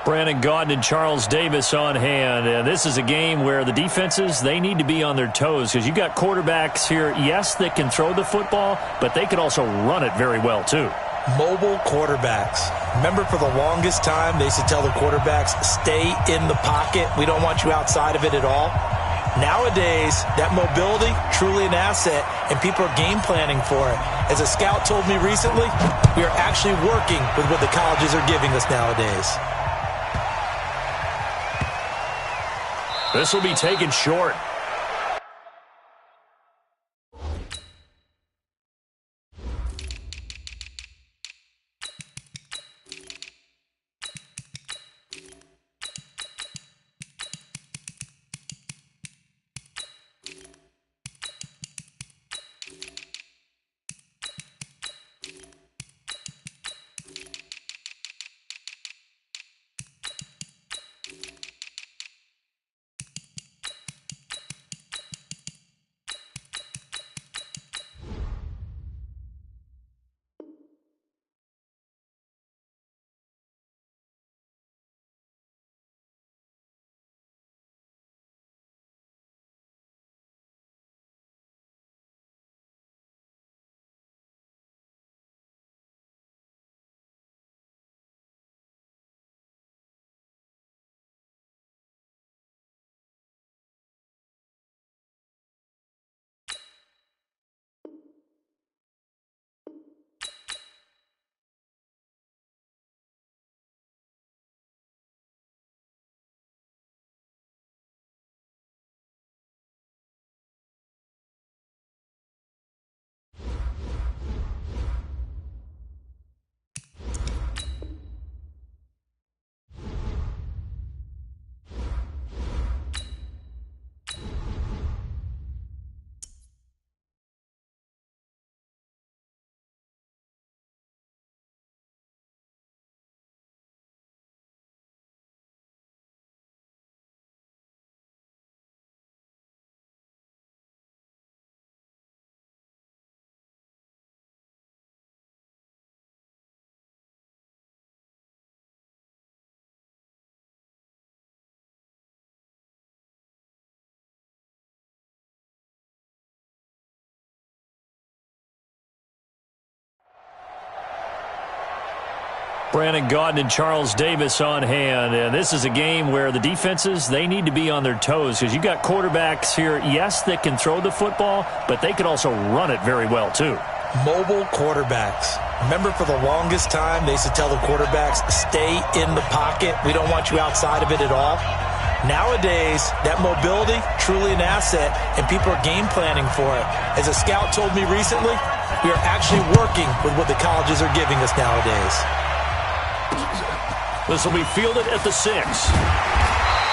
Brandon Gaudin and Charles Davis on hand. And this is a game where the defenses, they need to be on their toes because you've got quarterbacks here, yes, that can throw the football, but they can also run it very well too. Mobile quarterbacks. Remember, for the longest time, they used to tell the quarterbacks, stay in the pocket. We don't want you outside of it at all. Nowadays, that mobility, truly an asset, and people are game planning for it. As a scout told me recently, we are actually working with what the colleges are giving us nowadays. This will be taken short. Brandon Gaudin and Charles Davis on hand. And this is a game where the defenses, they need to be on their toes because you've got quarterbacks here, yes, that can throw the football, but they can also run it very well too. Mobile quarterbacks. Remember, for the longest time, they used to tell the quarterbacks, stay in the pocket. We don't want you outside of it at all. Nowadays, that mobility, truly an asset, and people are game planning for it. As a scout told me recently, we are actually working with what the colleges are giving us nowadays. This will be fielded at the 6.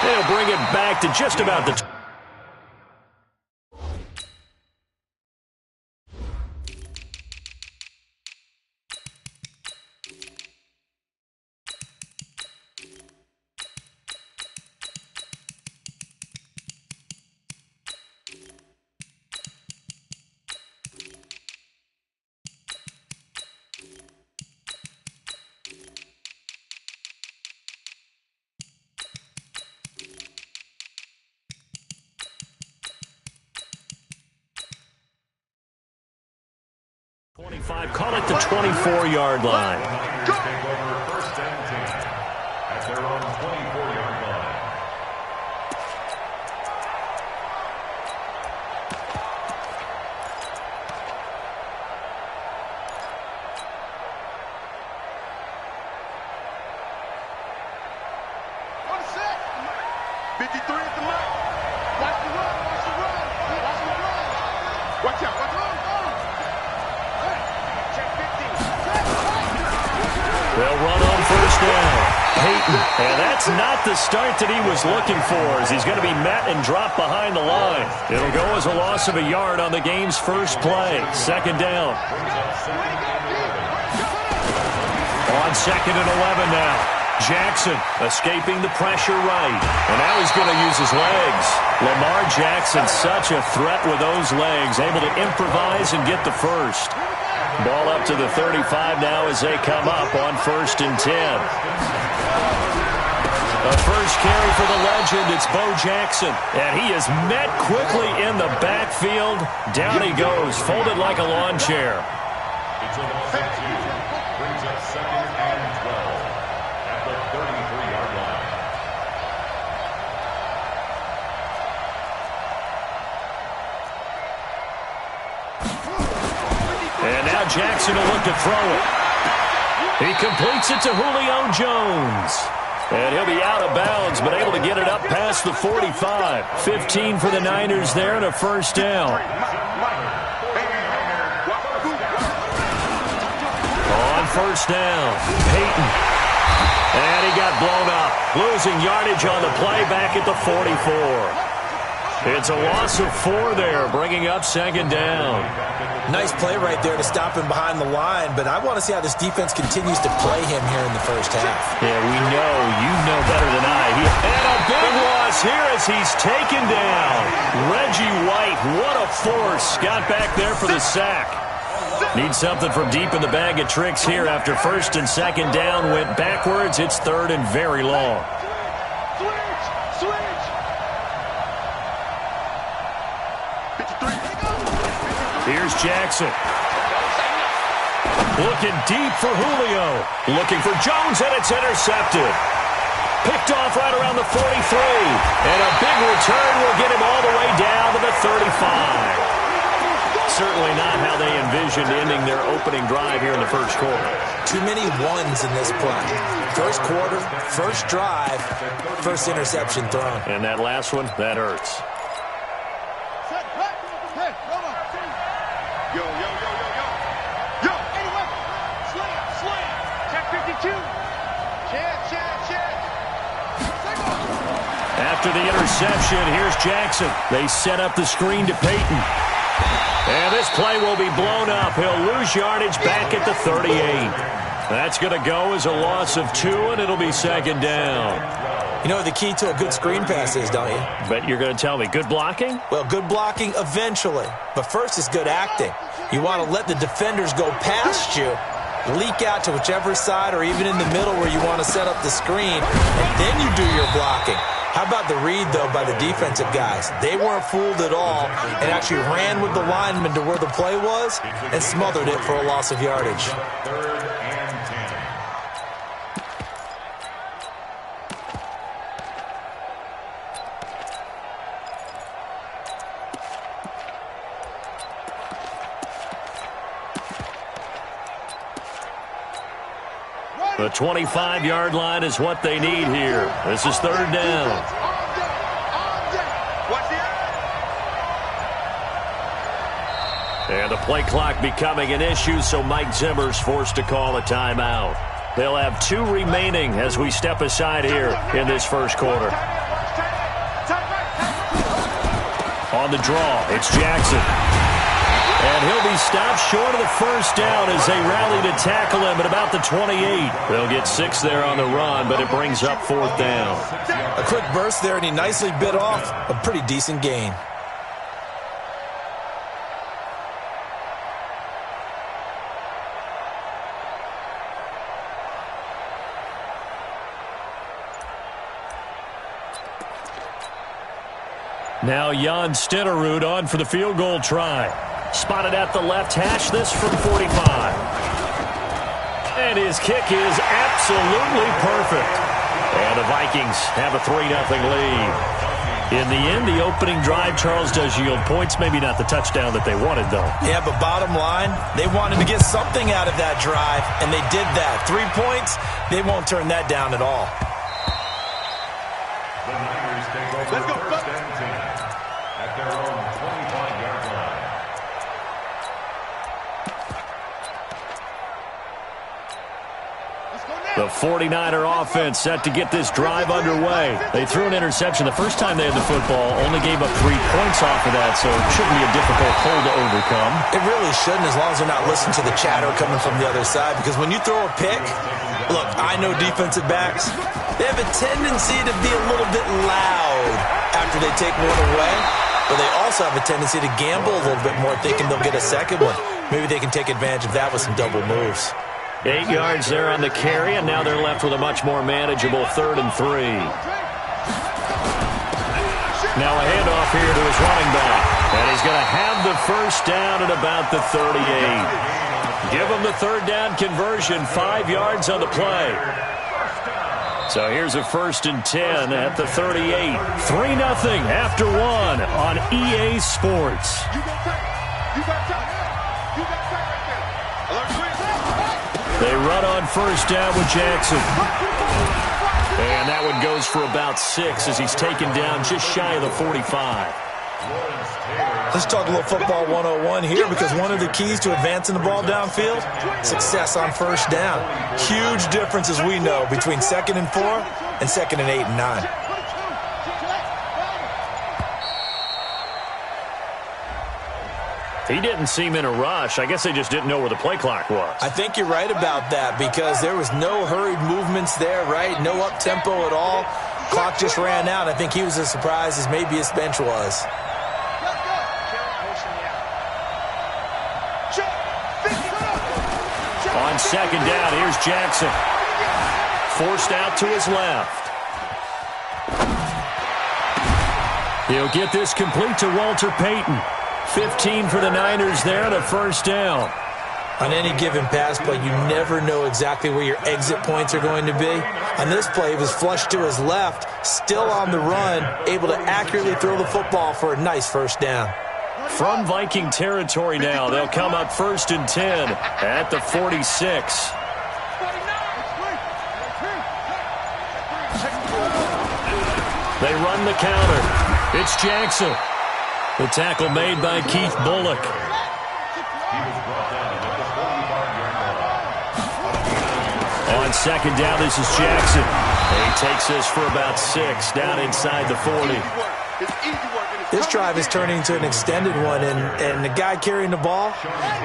They'll bring it back to just about the call it the 24-yard line. First and 10 at their own 24-yard line. On set. 53 at the mark. Watch the run. Watch the run. Watch the run. Watch out. Watch out. They'll run on first down. Peyton, and that's not the start that he was looking for, as he's going to be met and dropped behind the line. It'll go as a loss of a yard on the game's first play. Second down. On second and 11 now. Jackson escaping the pressure right. And now he's going to use his legs. Lamar Jackson, such a threat with those legs, able to improvise and get the first. Ball up to the 35 now as they come up on first and 10. The first carry for the legend, it's Bo Jackson. And he is met quickly in the backfield. Down he goes, folded like a lawn chair. It's a loss of 2. Brings up 2nd and 12 at the 33-yard line. And now Jackson will look to throw it. He completes it to Julio Jones. And he'll be out of bounds, but able to get it up past the 45. 15 for the Niners there and a first down. On first down, Peyton. And he got blown up. Losing yardage on the play back at the 44. It's a loss of 4 there, bringing up second down. Nice play right there to stop him behind the line, but I want to see how this defense continues to play him here in the first half. Yeah, we know. You know better than I. And a big loss here as he's taken down. Reggie White, what a force. Got back there for the sack. Need something from deep in the bag of tricks here after first and second down went backwards. It's third and very long. Here's Jackson. Looking deep for Julio. Looking for Jones, and it's intercepted. Picked off right around the 43. And a big return will get him all the way down to the 35. Certainly not how they envisioned ending their opening drive here in the first quarter. Too many ones in this play. First quarter, first drive, first interception thrown. And that last one, that hurts. Yo, yo, yo, yo, yo. Yo. Anyway. Slam. Check 52. Check. After the interception, here's Jackson. They set up the screen to Peyton. And this play will be blown up. He'll lose yardage back at the 38. That's going to go as a loss of 2, and it'll be second down. You know what the key to a good screen pass is, don't you? Bet you're going to tell me. Good blocking? Well, good blocking eventually. But first is good acting. You want to let the defenders go past you, leak out to whichever side or even in the middle where you want to set up the screen, and then you do your blocking. How about the read, though, by the defensive guys? They weren't fooled at all and actually ran with the lineman to where the play was and smothered it for a loss of yardage. 3rd and 10. The 25-yard line is what they need here. This is third down. And the play clock becoming an issue, so Mike Zimmer's forced to call a timeout. They'll have 2 remaining as we step aside here in this first quarter. On the draw, it's Jackson. And he'll be stopped short of the first down as they rally to tackle him at about the 28. They'll get 6 there on the run, but it brings up 4th down. A quick burst there, and he nicely bit off a pretty decent gain. Now Jan Stenerud on for the field goal try. Spotted at the left hash, this from 45. And his kick is absolutely perfect. And the Vikings have a 3-0 lead. In the end, the opening drive, Charles, does yield points. Maybe not the touchdown that they wanted, though. Yeah, but bottom line, they wanted to get something out of that drive, and they did that. 3 points, they won't turn that down at all. The Niners take over first and 10 at their own 25-yard line. The 49er offense set to get this drive underway. They threw an interception the first time they had the football, only gave up 3 points off of that, so it shouldn't be a difficult hole to overcome. It really shouldn't, as long as they're not listening to the chatter coming from the other side, because when you throw a pick, look, I know defensive backs, they have a tendency to be a little bit loud after they take one away, but they also have a tendency to gamble a little bit more, thinking they'll get a second one. Maybe they can take advantage of that with some double moves. 8 yards there on the carry, and now they're left with a much more manageable 3rd and 3. Now a handoff here to his running back. And he's going to have the first down at about the 38. Give him the 3rd down conversion, 5 yards on the play. So here's a 1st and 10 at the 38. 3-0 after 1 on EA Sports. They run on 1st down with Jackson. And that one goes for about 6 as he's taken down just shy of the 45. Let's talk a little football 101 here, because one of the keys to advancing the ball downfield, success on 1st down. Huge difference, as we know, between 2nd and 4 and 2nd and 8 and 9. He didn't seem in a rush. I guess they just didn't know where the play clock was. I think you're right about that, because there was no hurried movements there, right? No up-tempo at all. Clock just ran out. I think he was as surprised as maybe his bench was. On 2nd down, here's Jackson. Forced out to his left. He'll get this complete to Walter Payton. 15 for the Niners there and a 1st down. On any given pass play, you never know exactly where your exit points are going to be. On this play, he was flushed to his left, still on the run, able to accurately throw the football for a nice 1st down. From Viking territory now, they'll come up 1st and 10 at the 46. They run the counter. It's Jackson. The tackle made by Keith Bullock. On 2nd down, this is Jackson. He takes this for about 6 down inside the 40. This drive is turning into an extended one, and the guy carrying the ball,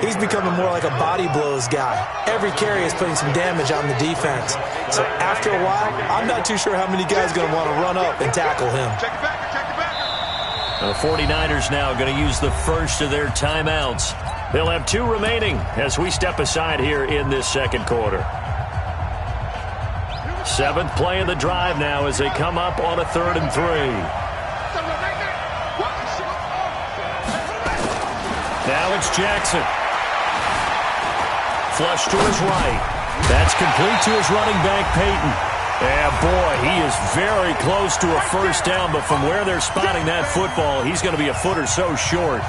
he's becoming more like a body blows guy. Every carry is putting some damage on the defense. So after a while, I'm not too sure how many guys are going to want to run up and tackle him. The 49ers now going to use the first of their timeouts. They'll have 2 remaining as we step aside here in this 2nd quarter. 7th play of the drive now as they come up on a 3rd and 3. Now it's Jackson. Flush to his right. That's complete to his running back, Payton. Yeah, boy, he is very close to a 1st down, but from where they're spotting that football, he's going to be a foot or so short.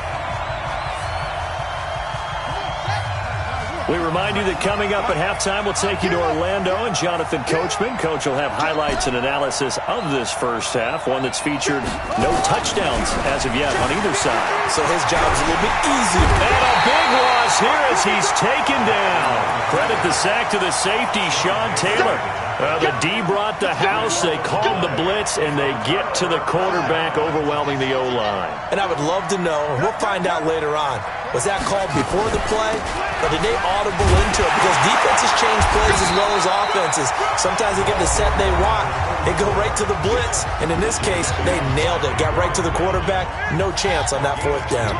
We remind you that coming up at halftime, we'll take you to Orlando and Jonathan Coachman. Coach will have highlights and analysis of this 1st half, one that's featured no touchdowns as of yet on either side. So his job's a little bit easier. And a big loss here as he's taken down. Credit the sack to the safety, Sean Taylor. The D brought the house, they called the blitz, and they get to the quarterback, overwhelming the O-line. And I would love to know, and we'll find out later on, was that called before the play, or did they audible into it? Because defenses change plays as well as offenses. Sometimes they get the set they want, they go right to the blitz, and in this case, they nailed it. Got right to the quarterback, no chance on that 4th down.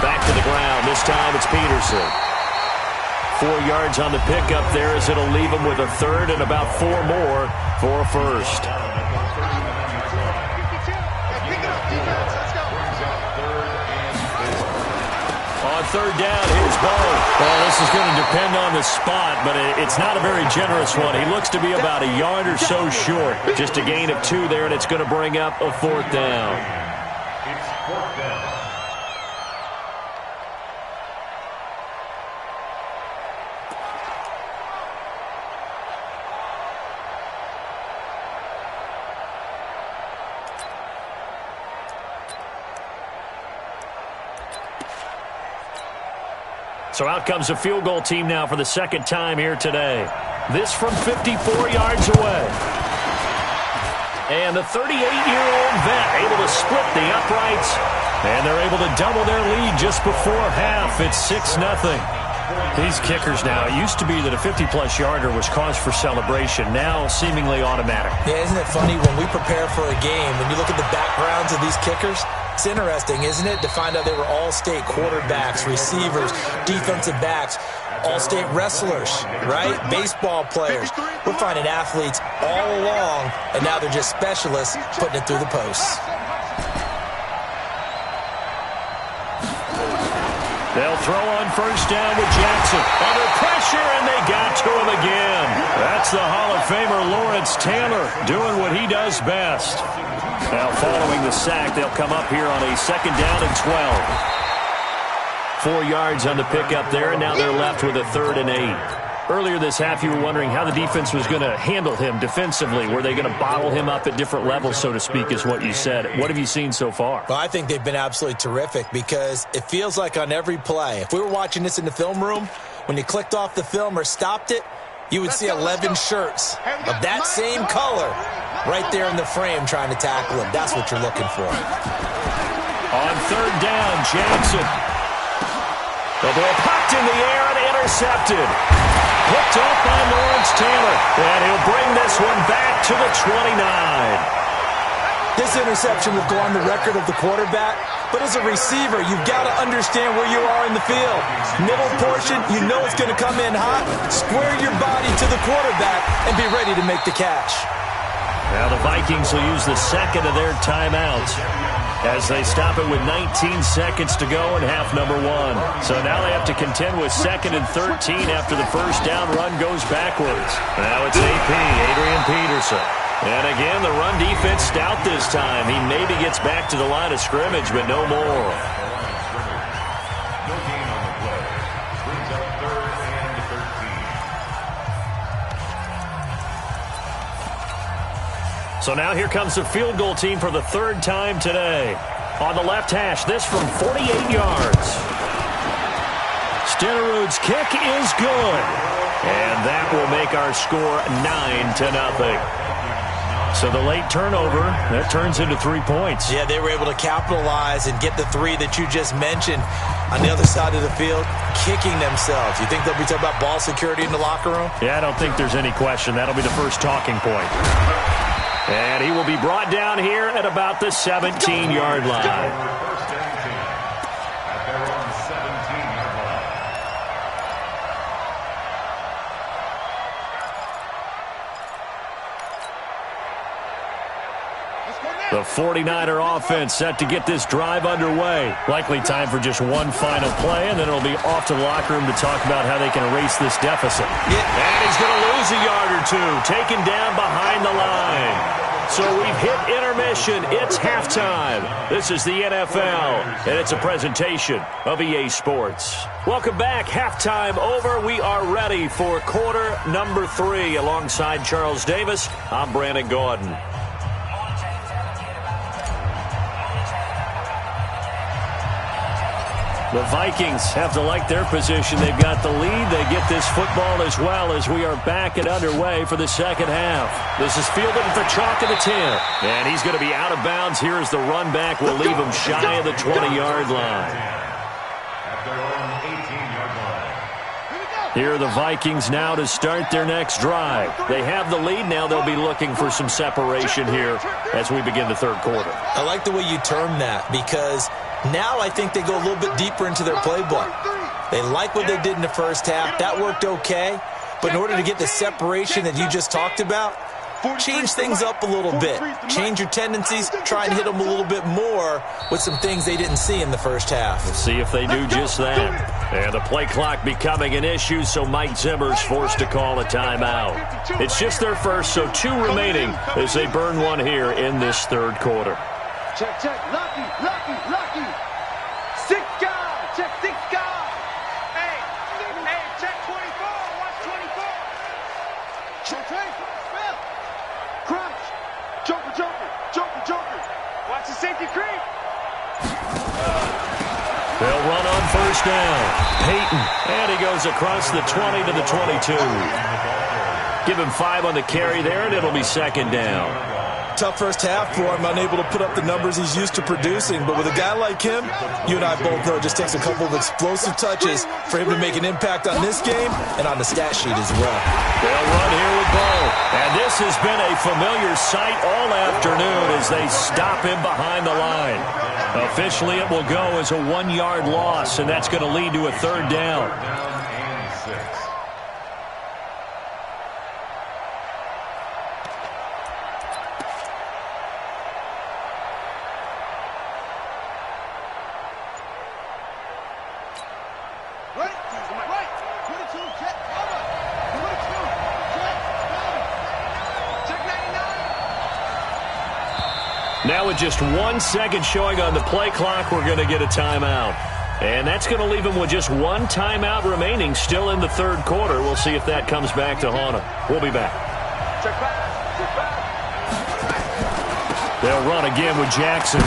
Back to the ground. This time it's Peterson. 4 yards on the pickup there as it'll leave him with a 3rd and about 4 more for a 1st. On 3rd down, here's Bo. Well, this is going to depend on the spot, but it's not a very generous one. He looks to be about a yard or so short. Just a gain of 2 there, and it's going to bring up a 4th down. It's 4th down. So out comes a field goal team now for the 2nd time here today. This from 54 yards away. And the 38-year-old vet able to split the uprights. And they're able to double their lead just before half. It's 6-0. These kickers now, it used to be that a 50-plus yarder was cause for celebration. Now seemingly automatic. Yeah, isn't it funny when we prepare for a game, when you look at the backgrounds of these kickers, it's interesting, isn't it, to find out they were all-state quarterbacks, receivers, defensive backs, all-state wrestlers, right? Baseball players. We're finding athletes all along, and now they're just specialists putting it through the posts. They'll throw on first down with Jackson. Under pressure, and they got to him again. That's the Hall of Famer Lawrence Taylor doing what he does best. Now, following the sack, they'll come up here on a second down and 12. 4 yards on the pickup there, and now they're left with a 3rd and 8. Earlier this half, you were wondering how the defense was going to handle him defensively. Were they going to bottle him up at different levels, so to speak, is what you said. What have you seen so far? Well, I think they've been absolutely terrific because it feels like on every play, if we were watching this in the film room, when you clicked off the film or stopped it, you would see 11 shirts of that same color right there in the frame trying to tackle him. That's what you're looking for. On 3rd down, Jackson. The ball popped in the air and intercepted. Picked off by Lawrence Taylor. And he'll bring this one back to the 29. This interception will go on the record of the quarterback, but as a receiver, you've got to understand where you are in the field. Middle portion, you know it's going to come in hot. Square your body to the quarterback and be ready to make the catch. Now the Vikings will use the second of their timeouts as they stop it with 19 seconds to go in half number 1. So now they have to contend with 2nd and 13 after the first down run goes backwards. Now it's AP, Adrian Peterson. And again, the run defense stout this time. He maybe gets back to the line of scrimmage, but no more. No gain on the play. Brings up 3rd and 13. So now here comes the field goal team for the 3rd time today. On the left hash, this from 48 yards. Stenerud's kick is good. And that will make our score 9-0. So the late turnover, that turns into 3 points. Yeah, they were able to capitalize and get the 3 that you just mentioned on the other side of the field, kicking themselves. You think they'll be talking about ball security in the locker room? Yeah, I don't think there's any question. That'll be the first talking point. And he will be brought down here at about the 17-yard line. First and 10 at their own 17-yard line. The 49er offense set to get this drive underway. Likely time for just one final play, and then it'll be off to the locker room to talk about how they can erase this deficit. And he's going to lose a yard or two, taken down behind the line. So we've hit intermission. It's halftime. This is the NFL, and it's a presentation of EA Sports. Welcome back. Halftime over. We are ready for quarter number 3. Alongside Charles Davis, I'm Brandon Gordon. The Vikings have to like their position. They've got the lead. They get this football as well as we are back and underway for the second half. This is fielded at the chalk of the 10. And he's going to be out of bounds here as the run back will leave him shy of the 20-yard line. At their own 18-yard line. Here are the Vikings now to start their next drive. They have the lead. Now they'll be looking for some separation here as we begin the 3rd quarter. I like the way you term that because now I think they go a little bit deeper into their playbook. They like what they did in the first half. That worked okay. But in order to get the separation that you just talked about, change things up a little bit. Change your tendencies. Try and hit them a little bit more with some things they didn't see in the first half. We'll see if they do just that. And the play clock becoming an issue, so Mike Zimmer's forced to call a timeout. It's just their first, so 2 remaining as they burn one here in this 3rd quarter. Check, check. Lucky. Six guys. Check 6 guys. Hey, check 24. Watch 24. Check 24. Crunch. Joker. Watch the safety creep. They'll run on first down. Peyton. And he goes across the 20 to the 22. Give him 5 on the carry there, and it'll be second down. tough first half for him, unable to put up the numbers he's used to producing. But with a guy like him, you and I both know it just takes a couple of explosive touches for him to make an impact on this game and on the stat sheet as well. They'll run here with Bo. And this has been a familiar sight all afternoon as they stop him behind the line. Officially, it will go as a 1-yard loss, and that's going to lead to a third down. Now with just 1 second showing on the play clock, we're going to get a timeout. And that's going to leave them with just 1 timeout remaining still in the third quarter. We'll see if that comes back to haunt them. We'll be back. They'll run again with Jackson.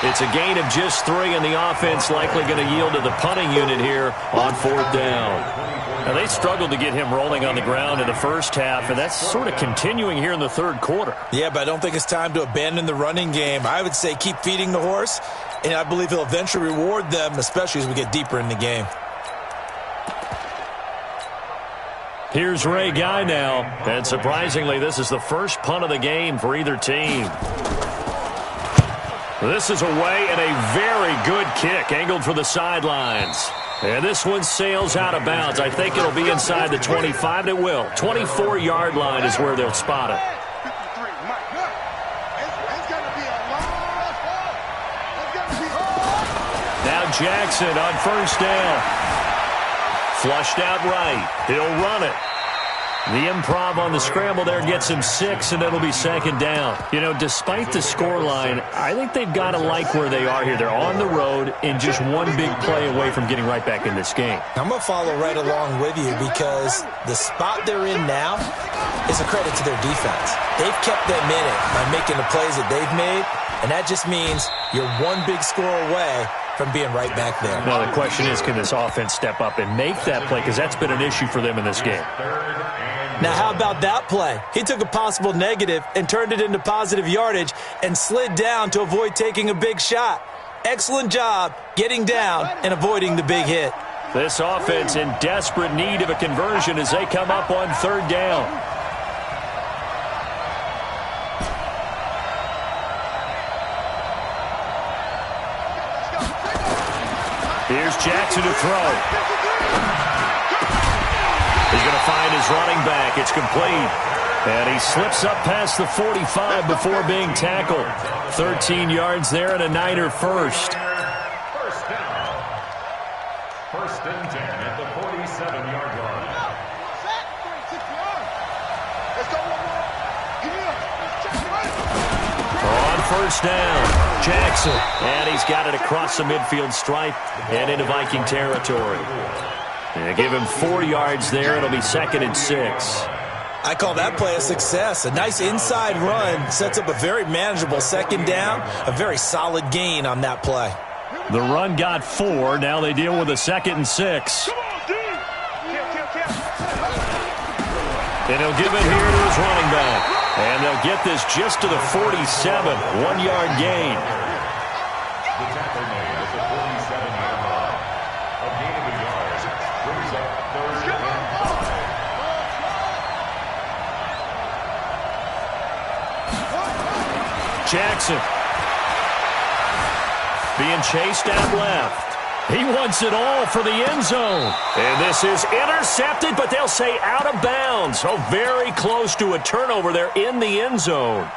It's a gain of just 3, and the offense likely going to yield to the punting unit here on 4th down. Now, they struggled to get him rolling on the ground in the first half, and that's sort of continuing here in the third quarter. Yeah, but I don't think it's time to abandon the running game. I would say keep feeding the horse, and I believe he'll eventually reward them, especially as we get deeper in the game. Here's Ray Guy now, and surprisingly, this is the first punt of the game for either team. This is away and a very good kick, angled for the sidelines. And this one sails out of bounds. I think it'll be inside the 25. It will. 24-yard line is where they'll spot it. Now Jackson on first down. Flushed out right. He'll run it. The improv on the scramble there gets him 6, and it'll be second down. You know, despite the scoreline, I think they've got to like where they are here. They're on the road and just one big play away from getting right back in this game. I'm going to follow right along with you because the spot they're in now is a credit to their defense. They've kept them in it by making the plays that they've made, and that just means you're one big score away from being right back there. Now, the question is, can this offense step up and make that play? Because that's been an issue for them in this game. Now, how about that play? He took a possible negative and turned it into positive yardage and slid down to avoid taking a big shot. Excellent job getting down and avoiding the big hit. This offense in desperate need of a conversion as they come up on third down. Here's Jackson to throw. He's going to find his running back. It's complete. And he slips up past the 45 before being tackled. 13 yards there and a Niner first. First down. First and 10 at the 47-yard line. On first down, Jackson. And he's got it across the midfield stripe and into Viking territory. And give him 4 yards there. It'll be second and 6. I call that play a success. A nice inside run sets up a very manageable second down. A very solid gain on that play. The run got 4. Now they deal with a second and 6. And he'll give it here to his running back. And they'll get this just to the 47. 1-yard gain. The tackle made at the 47-yard line. A gain of a yard brings up third and 5. Jackson being chased out left. He wants it all for the end zone. And this is intercepted, but they'll say out of bounds. So very close to a turnover there in the end zone.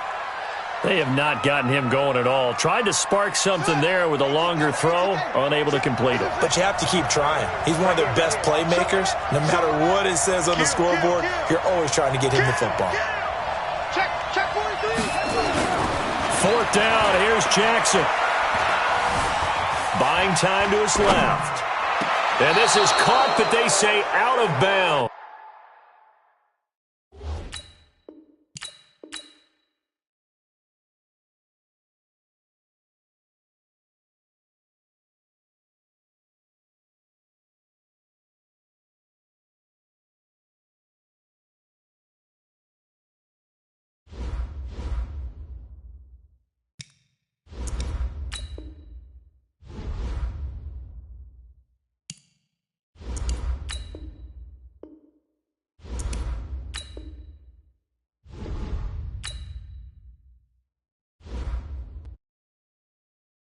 They have not gotten him going at all. Tried to spark something there with a longer throw, unable to complete it. But you have to keep trying. He's one of their best playmakers. No matter what it says on the scoreboard, you're always trying to get him the football. Check 43. Fourth down, here's Jackson. Buying time to his left. And this is caught, but they say out of bounds.